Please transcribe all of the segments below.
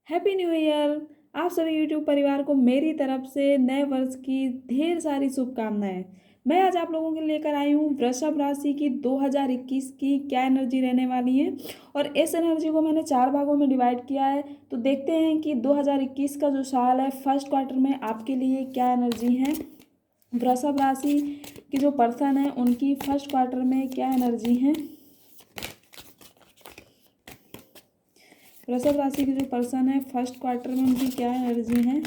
Happy new year. आप सभी YouTube परिवार को मेरी तरफ से नए वर्ष की ढेर सारी शुभकामनाएं। मैं आज आप लोगों के लिए लेकर आई हूँ वृषभ राशि की 2021 की क्या एनर्जी रहने वाली है। और इस एनर्जी को मैंने 4 भागों में डिवाइड किया है। तो देखते हैं कि 2021 का जो साल है फर्स्ट क्वार्टर में आपके लिए क्या एनर्जी है। वृषभ राशि की जो पर्सन है उनकी फर्स्ट क्वार्टर में क्या एनर्जी है। वृषभ राशि की जो पर्सन है फर्स्ट क्वार्टर में उनकी क्या एनर्जी है।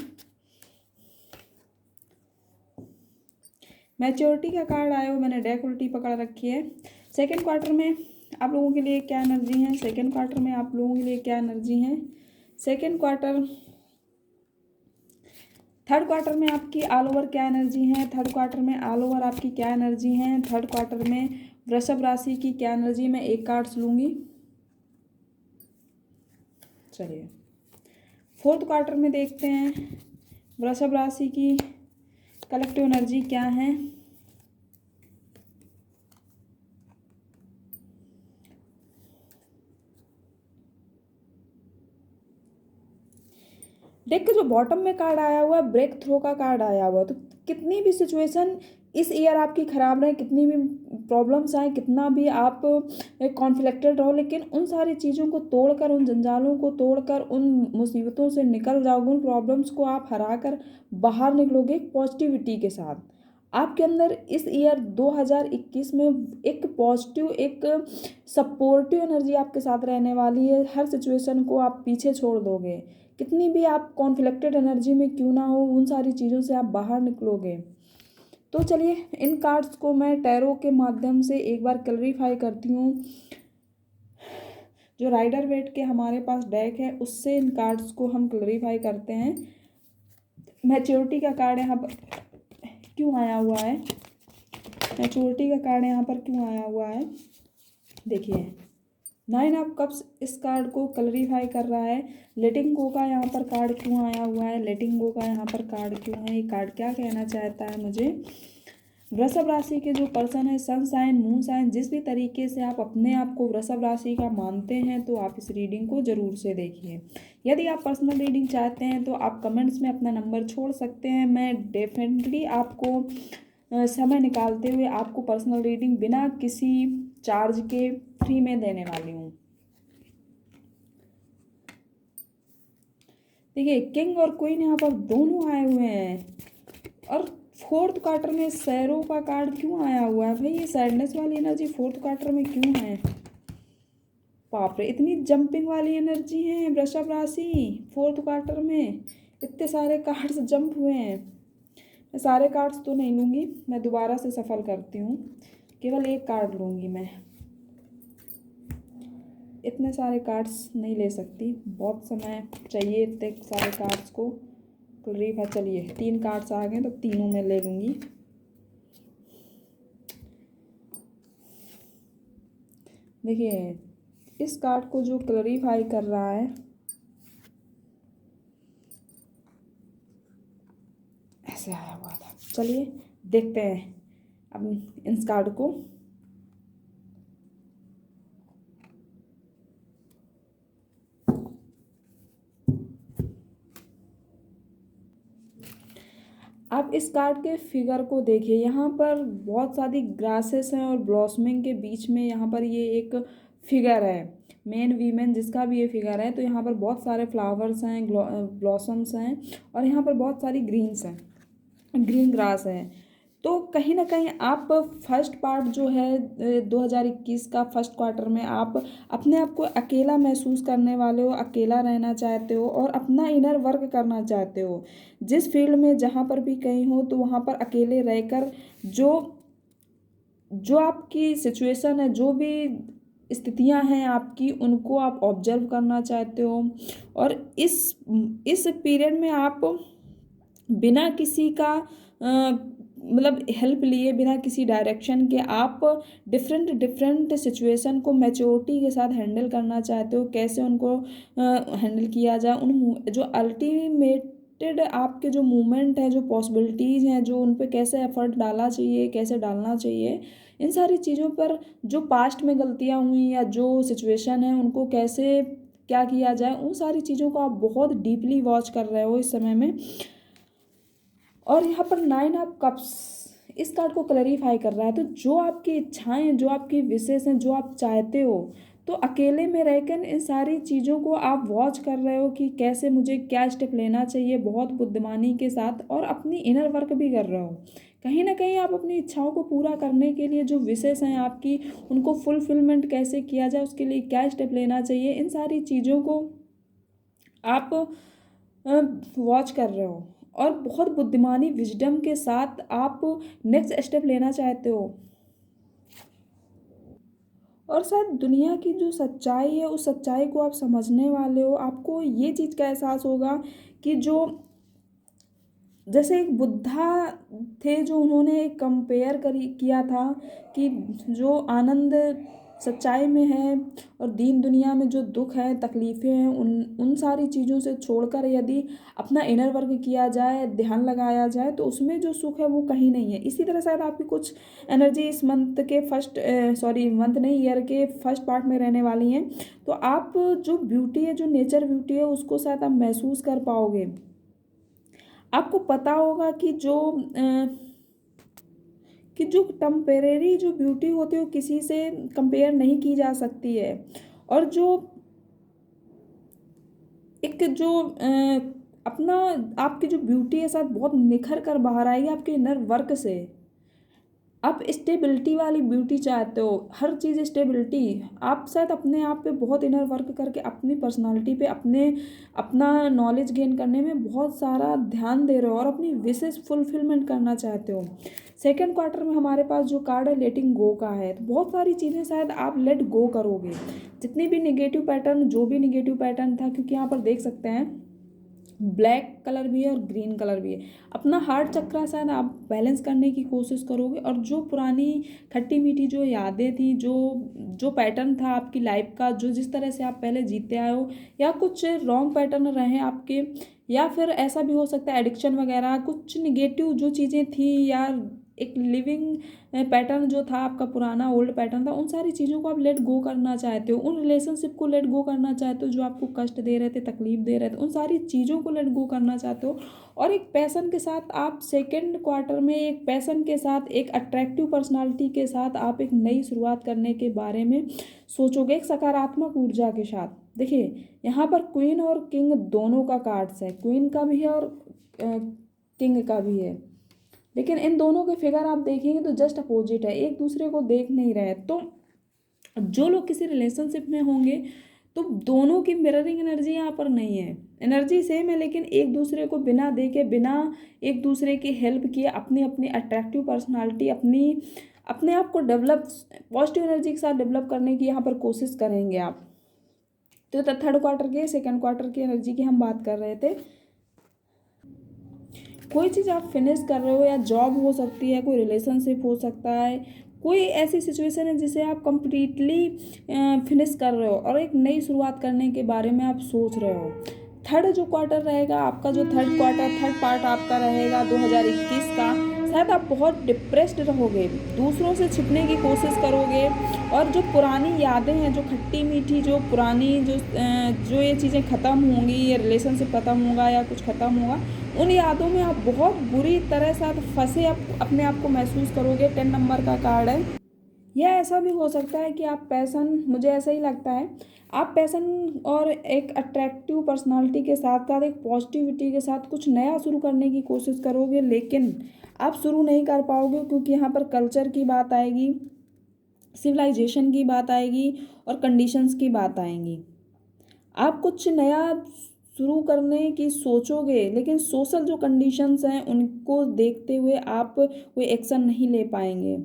मैच्योरिटी का कार्ड आया हो, मैंने डेक उल्टी पकड़ रखी है। सेकंड क्वार्टर में आप लोगों के लिए क्या एनर्जी है। सेकंड क्वार्टर में आप लोगों के लिए क्या एनर्जी है। सेकंड क्वार्टर थर्ड क्वार्टर में आपकी ऑल ओवर क्या एनर्जी है। थर्ड क्वार्टर में ऑल ओवर आपकी क्या एनर्जी है। थर्ड क्वार्टर में वृषभ राशि की क्या एनर्जी। मैं एक कार्ड्स लूँगी। चलिए फोर्थ क्वार्टर में देखते हैं वृषभ राशि की कलेक्टिव एनर्जी क्या है। डेक का जो बॉटम में कार्ड आया हुआ है ब्रेक थ्रू का कार्ड आया हुआ है। तो कितनी भी सिचुएशन इस ईयर आपकी ख़राब रहे, कितनी भी प्रॉब्लम्स आए, कितना भी आप कॉन्फ्लिक्टेड रहो, लेकिन उन सारी चीज़ों को तोड़कर, उन जंजालों को तोड़कर, उन मुसीबतों से निकल जाओगे, उन प्रॉब्लम्स को आप हरा कर बाहर निकलोगे पॉजिटिविटी के साथ। आपके अंदर इस ईयर 2021 में एक पॉजिटिव, एक सपोर्टिव एनर्जी आपके साथ रहने वाली है। हर सिचुएशन को आप पीछे छोड़ दोगे, कितनी भी आप कॉन्फ्लिक्टेड एनर्जी में क्यों ना हो, उन सारी चीज़ों से आप बाहर निकलोगे। तो चलिए इन कार्ड्स को मैं टैरो के माध्यम से एक बार क्लैरिफाई करती हूँ। जो राइडर वेट के हमारे पास डेक है उससे इन कार्ड्स को हम क्लैरिफाई करते हैं। मैच्योरिटी का कार्ड यहाँ पर क्यों आया हुआ है। मैच्योरिटी का कार्ड यहाँ पर क्यों आया हुआ है। देखिए 9 ऑफ कप्स इस कार्ड को क्लैरिफाई कर रहा है। लेटिंग गो का यहाँ पर कार्ड क्यों आया हुआ है। लेटिंग गो का यहाँ पर कार्ड क्यों है। ये कार्ड क्या कहना चाहता है मुझे। वृषभ राशि के जो पर्सन है सन साइन मून साइन, जिस भी तरीके से आप अपने आप को वृषभ राशि का मानते हैं तो आप इस रीडिंग को ज़रूर से देखिए। यदि आप पर्सनल रीडिंग चाहते हैं तो आप कमेंट्स में अपना नंबर छोड़ सकते हैं। मैं डेफिनेटली आपको समय निकालते हुए आपको पर्सनल रीडिंग बिना किसी चार्ज के फ्री में देने वाली हूँ। देखिए किंग और क्वीन यहाँ पर दोनों आए हुए हैं। और फोर्थ क्वार्टर में सैरो का कार्ड क्यों आया हुआ है भाई। ये सैडनेस वाली एनर्जी फोर्थ क्वार्टर में क्यों है। बाप रे, इतनी जंपिंग वाली एनर्जी है वृषभ राशि फोर्थ क्वार्टर में। इतने सारे कार्ड्स जंप हुए हैं। मैं सारे कार्ड्स तो नहीं लूँगी, मैं दोबारा से सफल करती हूँ, केवल एक कार्ड लूँगी मैं। इतने सारे कार्ड्स नहीं ले सकती, बहुत समय चाहिए इतने सारे कार्ड्स को क्लैरिफाई। चलिए 3 कार्ड्स आ गए तो तीनों मैं ले लूँगी। देखिए इस कार्ड को जो क्लैरिफाई कर रहा है ऐसे आया हुआ था। चलिए देखते हैं अब इस कार्ड को। आप इस कार्ड के फिगर को देखिए। यहाँ पर बहुत सारी ग्रासेस हैं और ब्लॉसमिंग के बीच में यहाँ पर ये एक फिगर है, मेन वीमेन जिसका भी ये फिगर है। तो यहाँ पर बहुत सारे फ्लावर्स हैं, ब्लॉसम्स हैं और यहाँ पर बहुत सारी ग्रीन्स हैं, ग्रीन ग्रास है। तो कहीं ना कहीं आप फर्स्ट पार्ट जो है 2021 का फर्स्ट क्वार्टर में आप अपने आप को अकेला महसूस करने वाले हो, अकेला रहना चाहते हो और अपना इनर वर्क करना चाहते हो। जिस फील्ड में जहाँ पर भी कहीं हो तो वहाँ पर अकेले रहकर जो जो आपकी सिचुएशन है, जो भी स्थितियां हैं आपकी, उनको आप ऑब्जर्व करना चाहते हो। और इस पीरियड में आप बिना किसी का मतलब हेल्प लिए, बिना किसी डायरेक्शन के आप डिफरेंट डिफरेंट सिचुएशन को मैच्योरिटी के साथ हैंडल करना चाहते हो। कैसे उनको हैंडल किया जाए, उन जो अल्टीमेटेड आपके जो मूवमेंट है, जो पॉसिबिलिटीज़ हैं, जो उन पर कैसे एफर्ट डालना चाहिए, कैसे डालना चाहिए, इन सारी चीज़ों पर जो पास्ट में गलतियाँ हुई या जो सिचुएशन है उनको कैसे क्या किया जाए, उन सारी चीज़ों को आप बहुत डीपली वॉच कर रहे हो इस समय में। और यहाँ पर 9 ऑफ कप्स इस कार्ड को क्लैरिफाई कर रहा है। तो जो आपकी इच्छाएं, जो आपकी विशेष हैं, जो आप चाहते हो, तो अकेले में रहकर इन सारी चीज़ों को आप वॉच कर रहे हो कि कैसे मुझे क्या स्टेप लेना चाहिए, बहुत बुद्धिमानी के साथ, और अपनी इनर वर्क भी कर रहे हो। कहीं ना कहीं आप अपनी इच्छाओं को पूरा करने के लिए जो विशेष हैं आपकी, उनको फुलफिलमेंट कैसे किया जाए, उसके लिए क्या स्टेप लेना चाहिए, इन सारी चीज़ों को आप वॉच कर रहे हो। और बहुत बुद्धिमानी, विजडम के साथ आप नेक्स्ट स्टेप लेना चाहते हो। और शायद दुनिया की जो सच्चाई है, उस सच्चाई को आप समझने वाले हो। आपको ये चीज़ का एहसास होगा कि जो, जैसे एक बुद्धा थे, जो उन्होंने एक कंपेयर करी किया था कि जो आनंद सच्चाई में है और दीन दुनिया में जो दुख है, तकलीफ़ें हैं, उन उन सारी चीज़ों से छोड़कर यदि अपना इनर वर्क किया जाए, ध्यान लगाया जाए, तो उसमें जो सुख है वो कहीं नहीं है। इसी तरह शायद आपकी कुछ एनर्जी इस मंथ के मंथ नहीं, ईयर के फर्स्ट पार्ट में रहने वाली हैं। तो आप जो ब्यूटी है, जो नेचर ब्यूटी है, उसको शायद आप महसूस कर पाओगे। आपको पता होगा कि जो टेम्परेरी जो ब्यूटी होती है वो किसी से कंपेयर नहीं की जा सकती है। और जो एक जो अपना आपकी जो ब्यूटी है शायद बहुत निखर कर बाहर आएगी आपके इनर वर्क से। आप स्टेबिलिटी वाली ब्यूटी चाहते हो, हर चीज़ स्टेबिलिटी। आप शायद अपने आप पे बहुत इनर वर्क करके अपनी पर्सनालिटी पे, अपना नॉलेज गेन करने में बहुत सारा ध्यान दे रहे हो और अपनी विशेष फुलफिलमेंट करना चाहते हो। सेकेंड क्वार्टर में हमारे पास जो कार्ड है लेटिंग गो का है। तो बहुत सारी चीज़ें शायद आप लेट गो करोगे, जितनी भी निगेटिव पैटर्न, जो भी निगेटिव पैटर्न था, क्योंकि यहाँ पर देख सकते हैं ब्लैक कलर भी है और ग्रीन कलर भी है। अपना हार्ट चक्रा शायद आप बैलेंस करने की कोशिश करोगे। और जो पुरानी खट्टी मीठी जो यादें थी, जो पैटर्न था आपकी लाइफ का, जो जिस तरह से आप पहले जीते आए हो, या कुछ रॉन्ग पैटर्न रहे आपके, या फिर ऐसा भी हो सकता है एडिक्शन वगैरह, कुछ निगेटिव जो चीज़ें थी, या एक लिविंग पैटर्न जो था आपका पुराना ओल्ड पैटर्न था, उन सारी चीज़ों को आप लेट गो करना चाहते हो। उन रिलेशनशिप को लेट गो करना चाहते हो जो आपको कष्ट दे रहे थे, तकलीफ दे रहे थे, उन सारी चीज़ों को लेट गो करना चाहते हो। और एक पैसन के साथ आप सेकेंड क्वार्टर में, एक पैसन के साथ, एक अट्रैक्टिव पर्सनालिटी के साथ आप एक नई शुरुआत करने के बारे में सोचोगे, एक सकारात्मक ऊर्जा के साथ। देखिए यहाँ पर क्वीन और किंग दोनों का कार्ड्स है, क्वीन का भी है और किंग का भी है। लेकिन इन दोनों के फिगर आप देखेंगे तो जस्ट अपोजिट है, एक दूसरे को देख नहीं रहे। तो जो लोग किसी रिलेशनशिप में होंगे तो दोनों की मिररिंग एनर्जी यहाँ पर नहीं है। एनर्जी सेम है, लेकिन एक दूसरे को बिना देखे, बिना एक दूसरे की हेल्प किए, अपनी अपनी अट्रैक्टिव पर्सनालिटी, अपने आप को डेवलप, पॉजिटिव एनर्जी के साथ डेवलप करने की यहाँ पर कोशिश करेंगे आप। तो थर्ड क्वार्टर के, सेकेंड क्वार्टर की एनर्जी की हम बात कर रहे थे। कोई चीज़ आप फिनिश कर रहे हो, या जॉब हो सकती है, कोई रिलेशनशिप हो सकता है, कोई ऐसी सिचुएशन है जिसे आप कंप्लीटली फिनिश कर रहे हो और एक नई शुरुआत करने के बारे में आप सोच रहे हो। थर्ड जो क्वार्टर रहेगा आपका, जो थर्ड पार्ट आपका रहेगा 2021 का, शायद आप बहुत डिप्रेस्ड रहोगे, दूसरों से छिपने की कोशिश करोगे। और जो पुरानी यादें हैं, जो खट्टी मीठी, जो पुरानी जो ये चीज़ें ख़त्म होंगी, ये रिलेशनशिप ख़त्म होगा या कुछ ख़त्म होगा, उन यादों में आप बहुत बुरी तरह से आप फंसे, आप अपने आप को महसूस करोगे। 10 नंबर का कार्ड है। या ऐसा भी हो सकता है कि आप पैसन, मुझे ऐसा ही लगता है, आप पैसन और एक अट्रैक्टिव पर्सनालिटी के साथ साथ एक पॉजिटिविटी के साथ कुछ नया शुरू करने की कोशिश करोगे, लेकिन आप शुरू नहीं कर पाओगे, क्योंकि यहाँ पर कल्चर की बात आएगी, सिविलाइजेशन की बात आएगी और कंडीशंस की बात आएंगी। आप कुछ नया शुरू करने की सोचोगे, लेकिन सोशल जो कंडीशंस हैं उनको देखते हुए आप कोई एक्शन नहीं ले पाएंगे।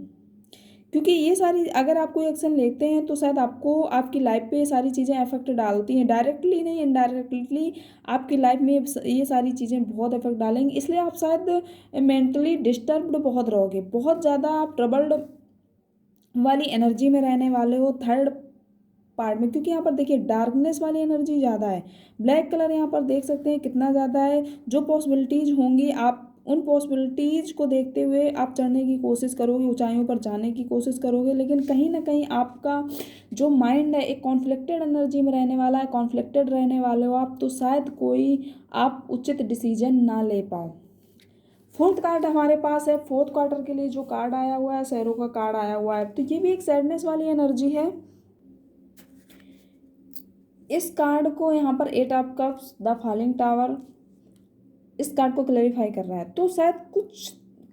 क्योंकि ये सारी, अगर आप कोई एक्शन लेते हैं तो शायद आपको आपकी लाइफ पे ये सारी चीज़ें इफेक्ट डालती हैं, डायरेक्टली नहीं, इनडायरेक्टली आपकी लाइफ में ये सारी चीज़ें बहुत इफेक्ट डालेंगी। इसलिए आप शायद मेंटली डिस्टर्ब्ड बहुत रहोगे, बहुत ज़्यादा आप ट्रबल्ड वाली एनर्जी में रहने वाले हो थर्ड पार्ट में। क्योंकि यहाँ पर देखिए डार्कनेस वाली एनर्जी ज़्यादा है, ब्लैक कलर यहाँ पर देख सकते हैं कितना ज़्यादा है। जो पॉसिबिलिटीज़ होंगी, आप उन पॉसिबिलिटीज़ को देखते हुए आप चढ़ने की कोशिश करोगे, ऊंचाइयों पर जाने की कोशिश करोगे, लेकिन कहीं ना कहीं आपका जो माइंड है एक कॉन्फ्लिक्टेड एनर्जी में रहने वाला है, कॉन्फ्लिक्टेड रहने वाले हो आप, तो शायद कोई आप उचित डिसीजन ना ले पाओ। फोर्थ कार्ड हमारे पास है। फोर्थ क्वार्टर के लिए जो कार्ड आया हुआ है, शहरों का कार्ड आया हुआ है, तो ये भी एक सैडनेस वाली एनर्जी है। इस कार्ड को यहाँ पर 8 of cups, the falling tower, इस कार्ड को क्लैरिफाई कर रहा है। तो शायद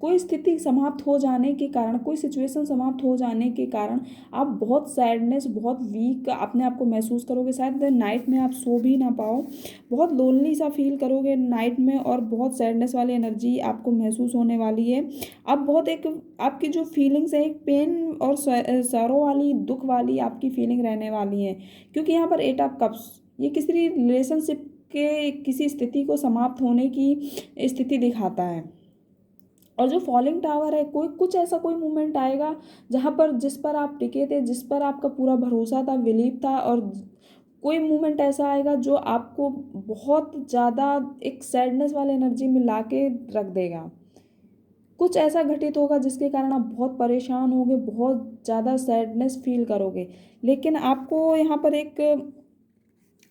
कोई स्थिति समाप्त हो जाने के कारण, कोई सिचुएशन समाप्त हो जाने के कारण आप बहुत सैडनेस, बहुत वीक अपने आप को महसूस करोगे। शायद नाइट में आप सो भी ना पाओ, बहुत लोनली सा फील करोगे नाइट में, और बहुत सैडनेस वाली एनर्जी आपको महसूस होने वाली है। अब बहुत एक आपकी जो फीलिंग्स है, एक पेन और सैरो वाली, दुख वाली आपकी फीलिंग रहने वाली है, क्योंकि यहाँ पर 8 ऑफ कप्स ये किसी रिलेशनशिप के किसी स्थिति को समाप्त होने की स्थिति दिखाता है। और जो फॉलिंग टावर है, कुछ ऐसा कोई मोमेंट आएगा जहाँ पर, जिस पर आप टिके थे, जिस पर आपका पूरा भरोसा था, बिलीव था, और कोई मोमेंट ऐसा आएगा जो आपको बहुत ज़्यादा एक सैडनेस वाले एनर्जी में ला के रख देगा। कुछ ऐसा घटित होगा जिसके कारण आप बहुत परेशान होगे, बहुत ज़्यादा सैडनेस फील करोगे। लेकिन आपको यहाँ पर एक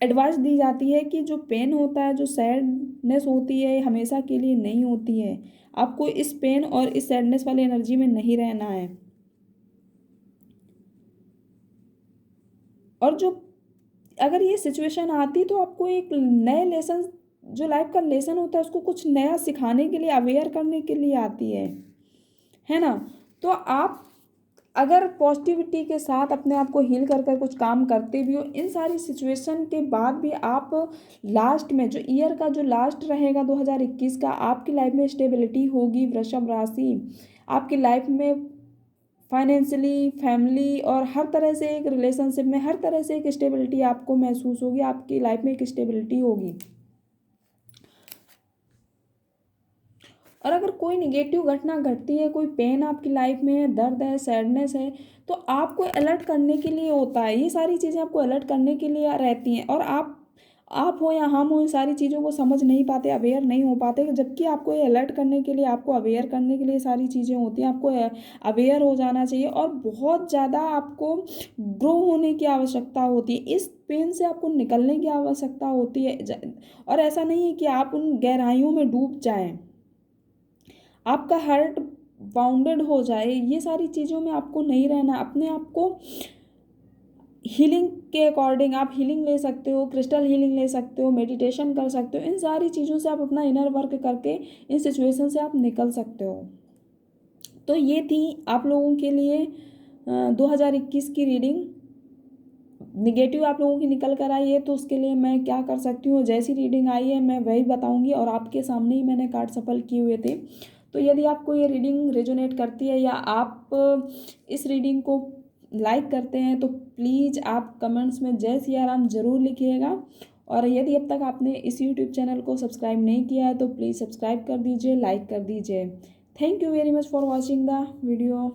एडवाइस दी जाती है कि जो पेन होता है, जो सैडनेस होती है, हमेशा के लिए नहीं होती है। आपको इस पेन और इस सैडनेस वाली एनर्जी में नहीं रहना है। और जो अगर ये सिचुएशन आती तो आपको एक नए लेसन, जो लाइफ का लेसन होता है, उसको कुछ नया सिखाने के लिए, अवेयर करने के लिए आती है ना। तो आप अगर पॉजिटिविटी के साथ अपने आप को हील कर कुछ काम करते भी हो, इन सारी सिचुएशन के बाद भी आप लास्ट में, जो ईयर का जो लास्ट रहेगा 2021 का, आपकी लाइफ में स्टेबिलिटी होगी। वृषभ राशि, आपकी लाइफ में फाइनेंशियली, फैमिली और हर तरह से एक रिलेशनशिप में हर तरह से एक स्टेबिलिटी आपको महसूस होगी। आपकी लाइफ में एक स्टेबिलिटी होगी। और अगर कोई निगेटिव घटना घटती है, कोई पेन आपकी लाइफ में है, दर्द है, सैडनेस है, तो आपको अलर्ट करने के लिए होता है। ये सारी चीज़ें आपको अलर्ट करने के लिए रहती हैं, और आप हो या हम हो, इन सारी चीज़ों को समझ नहीं पाते, अवेयर नहीं हो पाते, जबकि आपको ये अलर्ट करने के लिए, आपको अवेयर करने के लिए सारी चीज़ें होती हैं। आपको अवेयर हो जाना चाहिए, और बहुत ज़्यादा आपको ग्रो होने की आवश्यकता होती है। इस पेन से आपको निकलने की आवश्यकता होती है, और ऐसा नहीं है कि आप उन गहराइयों में डूब जाएं, आपका हार्ट बाउंडेड हो जाए। ये सारी चीज़ों में आपको नहीं रहना। अपने आप को हीलिंग के अकॉर्डिंग आप हीलिंग ले सकते हो, क्रिस्टल हीलिंग ले सकते हो, मेडिटेशन कर सकते हो। इन सारी चीज़ों से आप अपना इनर वर्क करके इन सिचुएशन से आप निकल सकते हो। तो ये थी आप लोगों के लिए 2021 की रीडिंग। निगेटिव आप लोगों की निकल कर आई है, तो उसके लिए मैं क्या कर सकती हूँ, जैसी रीडिंग आई है मैं वही बताऊँगी, और आपके सामने ही मैंने कार्ड सफल किए हुए थे। तो यदि आपको ये रीडिंग रेजोनेट करती है, या आप इस रीडिंग को लाइक करते हैं, तो प्लीज़ आप कमेंट्स में जय सिया राम ज़रूर लिखिएगा। और यदि अब तक आपने इस यूट्यूब चैनल को सब्सक्राइब नहीं किया है, तो प्लीज़ सब्सक्राइब कर दीजिए, लाइक कर दीजिए। Thank you very much for watching the video.